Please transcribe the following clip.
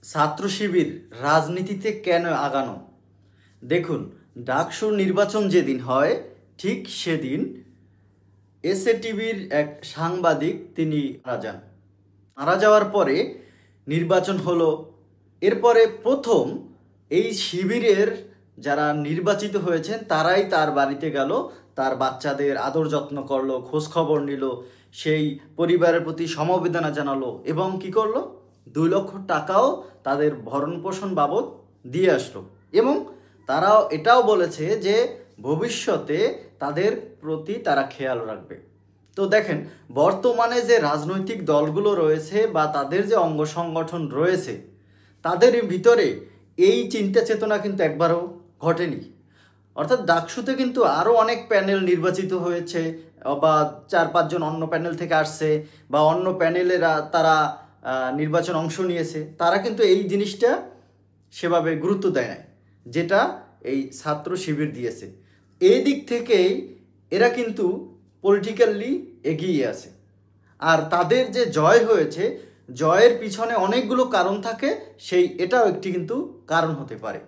ছাত্র শিবির রাজনীতিতে কেন আগানো? দেখুন, ডাকসুর নির্বাচন যেদিন হয় ঠিক সেদিন এসএ টিভির এক সাংবাদিক তিনি মারা যান। মারা যাওয়ার পরে নির্বাচন হলো। এরপরে প্রথম এই শিবিরের যারা নির্বাচিত হয়েছেন তারাই তার বাড়িতে গেল, তার বাচ্চাদের আদর যত্ন করলো, খোঁজ খবর নিল, সেই পরিবারের প্রতি সমবেদনা জানালো এবং কি করলো, 2 লক্ষ টাকাও তাদের ভরণ পোষণ বাবদ দিয়ে আসলো। এবং তারাও এটাও বলেছে যে ভবিষ্যতে তাদের প্রতি তারা খেয়াল রাখবে। তো দেখেন, বর্তমানে যে রাজনৈতিক দলগুলো রয়েছে বা তাদের যে অঙ্গ সংগঠন রয়েছে তাদের ভিতরে এই চিন্তা চেতনা কিন্তু একবারও ঘটেনি। অর্থাৎ ডাকসুতে কিন্তু আরও অনেক প্যানেল নির্বাচিত হয়েছে, বা 4-5 জন অন্য প্যানেল থেকে আসছে, বা অন্য প্যানেলেরা তারা নির্বাচন অংশ নিয়েছে। তারা কিন্তু এই জিনিসটা সেভাবে গুরুত্ব দেয় না যেটা এই ছাত্র শিবির দিয়েছে। এই দিক থেকেই এরা কিন্তু পলিটিক্যালি এগিয়ে আছে। আর তাদের যে জয় হয়েছে, জয়ের পিছনে অনেকগুলো কারণ থাকে, এটাও একটি কিন্তু কারণ হতে পারে।